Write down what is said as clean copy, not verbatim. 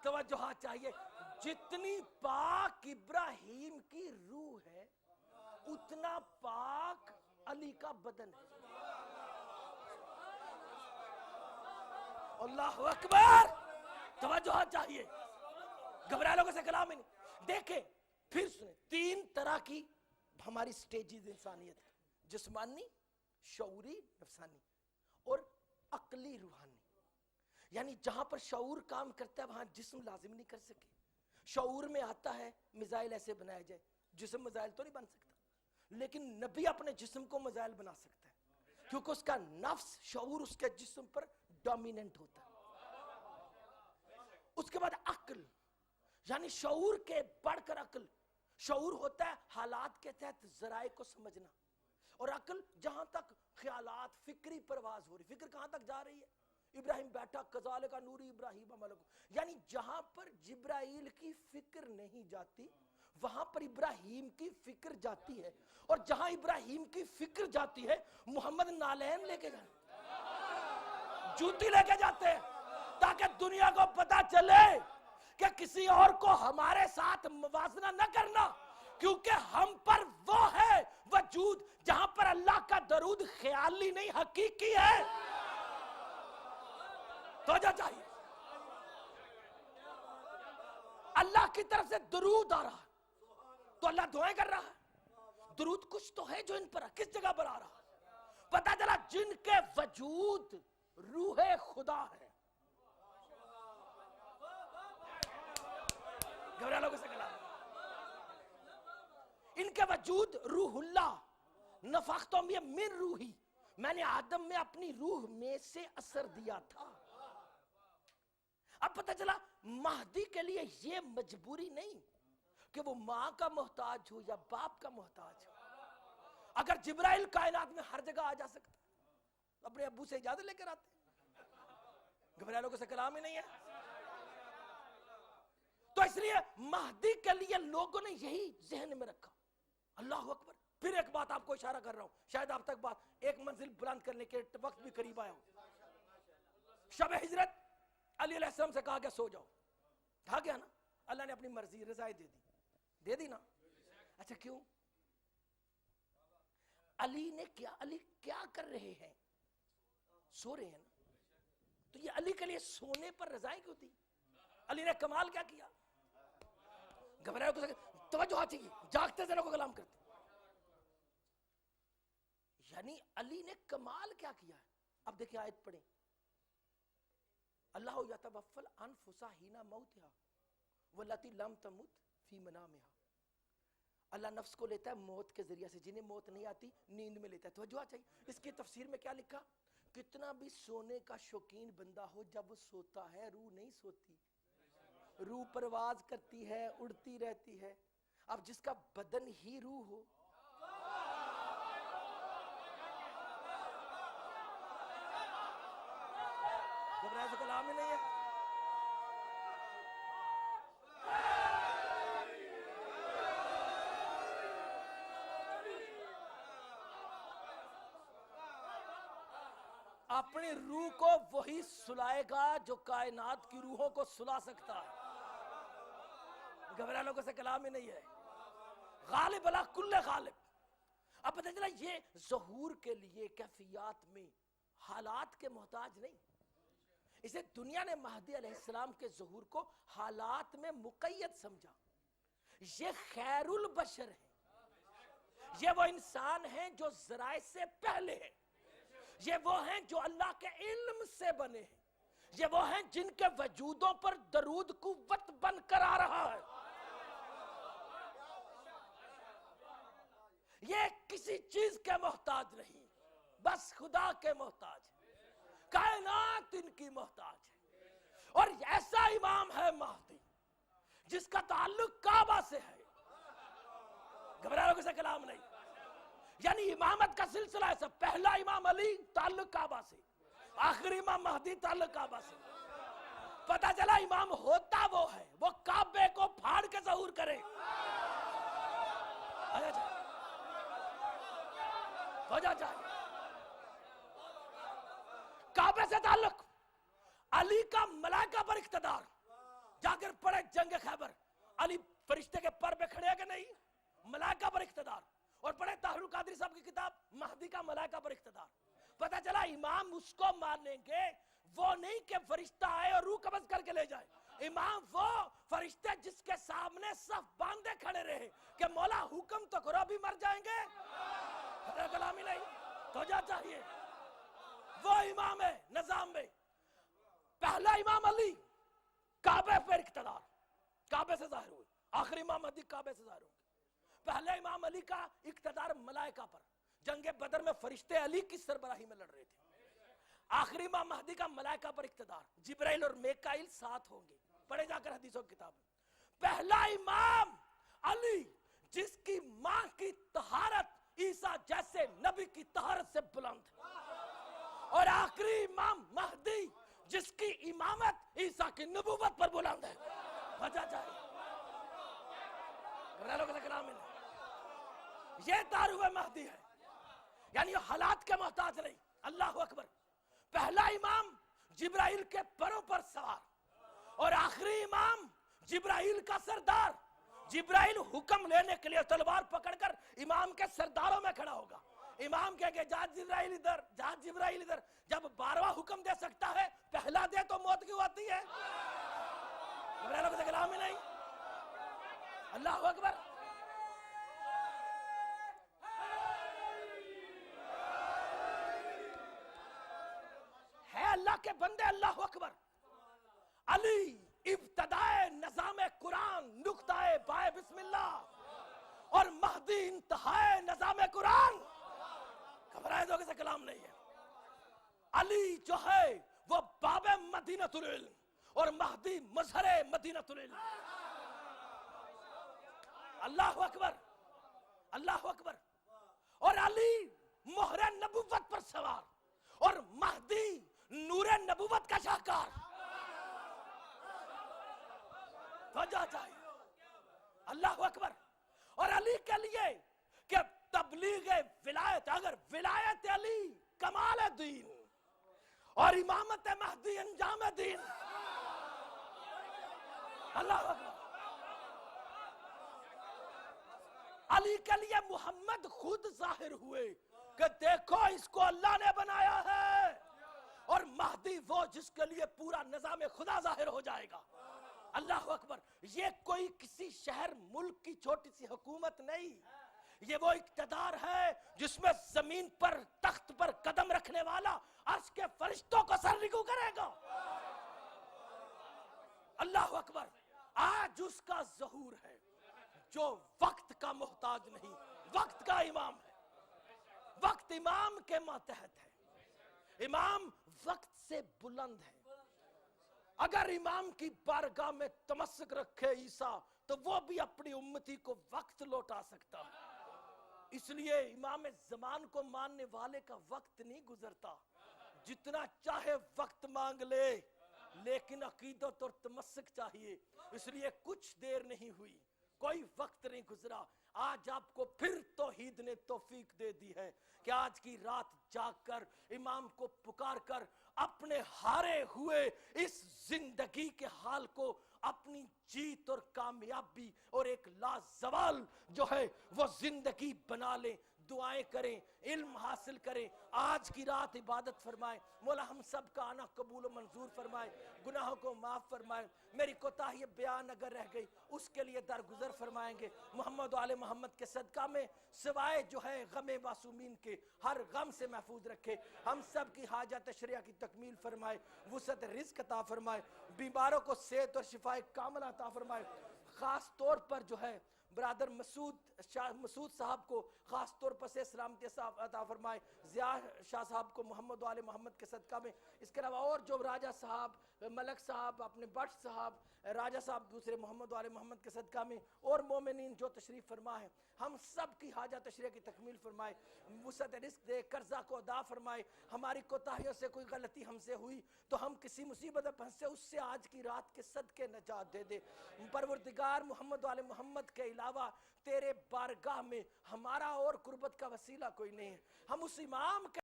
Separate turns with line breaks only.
توجہ چاہیے. جتنی پاک ابراہیم کی روح ہے اتنا پاک علی کا بدن ہے. اللہ اکبر. توجہ چاہیے, گھبرائے لوگوں سے کلام ہی نہیں. دیکھیں پھر سنیں, 3 طرح کی ہماری سٹیجز انسانیت ہے: جسمانی, شعوری, نفسانی اور عقلی روحانی. یعنی جہاں پر شعور کام کرتا ہے وہاں جسم لازم نہیں کر سکے. شعور میں آتا ہے میزائل ایسے بنایا جائے, جسم میزائل تو نہیں بن سکتا, لیکن نبی اپنے جسم کو میزائل بنا سکتا ہے کیونکہ اس کا نفس شعور اس کے جسم پر ڈومیننٹ ہوتا ہے. اس کے بعد عقل, یعنی شعور کے بڑھ کر عقل. شعور ہوتا ہے حالات کے تحت ذرائع کو سمجھنا, اور عقل جہاں تک خیالات, فکری پرواز ہو رہی, فکر کہاں تک جا رہی ہے. ابراہیم بیٹھا, کذالک نوری ابراہیم ملک, یعنی جہاں پر جبرائیل کی فکر نہیں جاتی وہاں پر ابراہیم کی فکر جاتی ہے, اور جہاں ابراہیم کی فکر جاتی ہے محمد نالین لے کے جاتے, جوتی لے کے جاتے ہیں, تاکہ دنیا کو پتا چلے کہ کسی اور کو ہمارے ساتھ موازنہ نہ کرنا, کیونکہ ہم پر وہ ہے وجود جہاں پر اللہ کا درود خیالی نہیں حقیقی ہے. توجہ چاہیے, اللہ کی طرف سے درود آ رہا تو اللہ دعائیں کر رہا ہے. درود کچھ تو ہے جو ان پر کس جگہ پر آ رہا, پتا چلا جن کے وجود روح خدا ہے. لوگوں سے کلام, ان کے وجود روح اللہ, نفختوں میں من روحی, میں نے آدم میں اپنی روح میں سے اثر دیا تھا. اب پتہ چلا مہدی کے لیے یہ مجبوری نہیں کہ وہ ماں کا محتاج ہو یا باپ کا محتاج ہو. اگر جبرائیل کائنات میں ہر جگہ آ جا سکتا, اپنے ابو سے اجازت لے کر آتے. گھبرائے لوگوں سے کلام ہی نہیں ہے. تو اس لیے مہدی کے لیے لوگوں نے یہی ذہن میں رکھا. اللہ اکبر. پھر ایک بات آپ کو اشارہ کر رہا ہوں, شاید آپ تک بات ایک منزل بلند کرنے کے وقت بھی قریب آیا ہو. شب ہجرت علی علیہ السلام سے کہا گیا سو جاؤ, کہا گیا نا, اللہ نے اپنی مرضی رضائے دے دی نا. اچھا کیوں؟ علی نے کیا, علی کیا کر رہے ہیں؟ سو رہے ہیں نا, تو یہ علی کے لیے سونے پر رضائیں کیوں تھی؟ علی نے کمال کیا کیا؟ گھبرائے کو توجہ چاہیے, جاگتے ذرا کو کلام کرتے. یعنی علی نے کمال کیا کیا ہے؟ اب دیکھیں آیت پڑھیں, اللہ یتوفی الانفس حین موتها واللتی لم تمت فی منامها. اللہ نفس کو لیتا ہے موت کے ذریعے سے, جنہیں موت نہیں آتی نیند میں لیتا ہے. توجہ چاہیے. اس کی تفسیر میں کیا لکھا, کتنا بھی سونے کا شوقین بندہ ہو, جب وہ سوتا ہے روح نہیں سوتی, روح پرواز کرتی ہے, اڑتی رہتی ہے. اب جس کا بدن ہی روح ہو, گھبرائے سے کلام ہی نہیں ہے. اپنی روح کو وہی سلائے گا جو کائنات کی روحوں کو سلا سکتا ہے. گھبرائے لوگوں سے کلام ہی نہیں ہے. غالب علی کل غالب. اب پتہ چلا یہ ظہور کے لیے کیفیات میں حالات کے محتاج نہیں. اسے دنیا نے مہدی علیہ السلام کے ظہور کو حالات میں مقید سمجھا. یہ خیر البشر ہے, یہ وہ انسان ہیں جو ذرائع سے پہلے ہیں, یہ وہ ہیں جو اللہ کے علم سے بنے ہیں, یہ وہ ہیں جن کے وجودوں پر درود قوت بن کر آ رہا ہے. یہ کسی چیز کے محتاج نہیں, بس خدا کے محتاج ہے. کائنات ان کی محتاج ہے. اور ایسا امام ہے مہدی جس کا تعلق کعبہ سے ہے. گھبراہٹ سے کلام نہیں. یعنی امامت کا سلسلہ ایسا, پہلا امام علی تعلق کعبہ سے, آخری امام مہدی تعلق کعبہ سے. پتہ چلا امام ہوتا وہ ہے, وہ کعبے کو پھاڑ کے ظہور کرے. ہو جا جائے کعبے سے تعلق, علی کا ملائکہ پر اقتدار, جا کر پڑھے جنگ خیبر، علی فرشتے کے پر پہ کھڑے ہیں کہ نہیں؟ ملائکہ پر اقتدار. اور پڑھے طاہر القادری صاحب کی کتاب مہدی کا ملائکہ پر اقتدار. پتہ چلا امام اس کو مان لیں گے، وہ نہیں کہ فرشتہ آئے اور روح قبض کر کے لے جائے. امام وہ فرشتے جس کے سامنے صف باندھے کھڑے رہے کہ مولا حکم تو کرو، بھی مر جائیں گے. حضرت کلامی نہیں تو جا چاہیے. وہ امام ہے نظام میں. پہلا امام علی کعبے پر اقتدار، کعبے سے ظاہر ہوئے. آخری امام مہدی کعبے سے ظاہر ہوں گے. پہلے امام علی کا اقتدار ملائکہ پر، جنگ بدر میں فرشتے علی کی سربراہی میں لڑ رہے تھے. آخری امام مہدی کا ملائکہ پر اقتدار، جبرائیل اور میکائیل ساتھ ہوں گے. پڑھے جا کر حدیثوں کی کتاب. پہلا امام علی جس کی ماں کی طہارت عیسیٰ جیسے نبی کی طہارت سے بلند ہے. اور آخری امام مہدی جس کی امامت عیسیٰ کی نبوت پر بلند ہے. وجہ چاہیے یہ داروے مہدی ہے، یعنی حالات کے محتاج نہیں. اللہ اکبر. پہلا امام جبرائیل کے پروں پر سوار، اور آخری امام جبرائیل کا سردار. جبرائیل حکم لینے کے لیے تلوار پکڑ کر امام کے سرداروں میں کھڑا ہوگا. امام کہے کہ جا جبرائیل ادھر، جا جبرائیل ادھر. جب 12واں حکم دے سکتا ہے، پہلا دے تو موت کیوں آتی ہے؟ جبرائیل کو کلام ہی نہیں. اللہ اکبر. ہے اللہ کے بندے. اللہ اکبر. علی ابتدائے نظام قرآن، نقطۂ بائے بسم اللہ، اور مہدی انتہائے نظام قرآن. گھبرائے دو کسی کلام نہیں ہے. علی جو ہے وہ باب مدینۃ العلم، اور مہدی مظہر مدینۃ العلم. اللہ اکبر. اللہ اکبر. اور علی مہر نبوت پر سوار، اور مہدی نور نبوت کا شاہکار. وجہ چاہیے. اللہ اکبر. اور علی کے لیے کہ تبلیغ ولایت، اگر ولایت علی کمال دین اور امامت مہدی انجام دین. اللہ اکبر. علی کے لیے محمد خود ظاہر ہوئے کہ دیکھو اس کو اللہ نے بنایا ہے، اور مہدی وہ جس کے لیے پورا نظام خدا ظاہر ہو جائے گا. اللہ اکبر. یہ کوئی کسی شہر ملک کی چھوٹی سی حکومت نہیں، یہ وہ اقتدار ہے جس میں زمین پر تخت پر قدم رکھنے والا عرش کے فرشتوں کو سر رکوع کرے گا. اللہ اکبر. آج اس کا ظہور ہے جو وقت کا محتاج نہیں، وقت کا امام ہے. وقت امام کے ماتحت ہے. امام وقت سے بلند ہے. اگر امام کی بارگاہ میں تمسک رکھے عیسیٰ تو وہ بھی اپنی امتی کو وقت لوٹا سکتا ہے. اس لیے امام زمان کو ماننے والے کا وقت نہیں گزرتا. جتنا چاہے وقت مانگ لے، لیکن عقیدت اور تمسک چاہیے. اس لیے کچھ دیر نہیں ہوئی، کوئی وقت نہیں گزرا، آج آپ کو پھر توحید نے توفیق دے دی ہے کہ آج کی رات جاگ کر امام کو پکار کر اپنے ہارے ہوئے اس زندگی کے حال کو اپنی جیت اور کامیابی اور ایک لازوال جو ہے وہ زندگی بنا لیں. دعائیں کریں، علم حاصل کریں. آج کی رات عبادت فرمائیں. مولا ہم سب کا آنا قبول و منظور فرمائے، گناہوں کو معاف فرمائے. میری کوتاہی بیان اگر رہ گئی اس کے لیے درگزر فرمائیں گے. محمد و آل محمد کے صدقہ میں سوائے جو ہے غم معصومین کے ہر غم سے محفوظ رکھے. ہم سب کی حاجت تشریع کی تکمیل فرمائے، وسعت رزق عطا فرمائے، بیماروں کو صحت اور شفاء کاملہ عطا فرمائے. خاص طور پر جو ہے برادر مسعود صاحب کو خاص طور پر سے سلامتی عطا فرمائے. ضیاء شاہ صاحب کو محمد و آل محمد کے صدقہ میں. اس کے علاوہ اور جو راجہ صاحب، ملک صاحب، اپنے بٹ صاحب، راجہ صاحب دوسرے محمد و آل محمد کے صدقہ میں، اور مومنین جو تشریف فرما ہے، ہم سب کی حاجت تشریع کی تکمیل فرمائے. وسعت رزق دے، قرضہ کو ادا فرمائے. ہماری کوتاہیوں سے کوئی غلطی ہم سے ہوئی تو ہم کسی مصیبت میں پھنسے، اس سے آج کی رات کے صدقے نجات دے دے. پروردگار محمد و آل محمد کے علاوہ تیرے بارگاہ میں ہمارا اور قربت کا وسیلہ کوئی نہیں ہے. ہم اس امام کے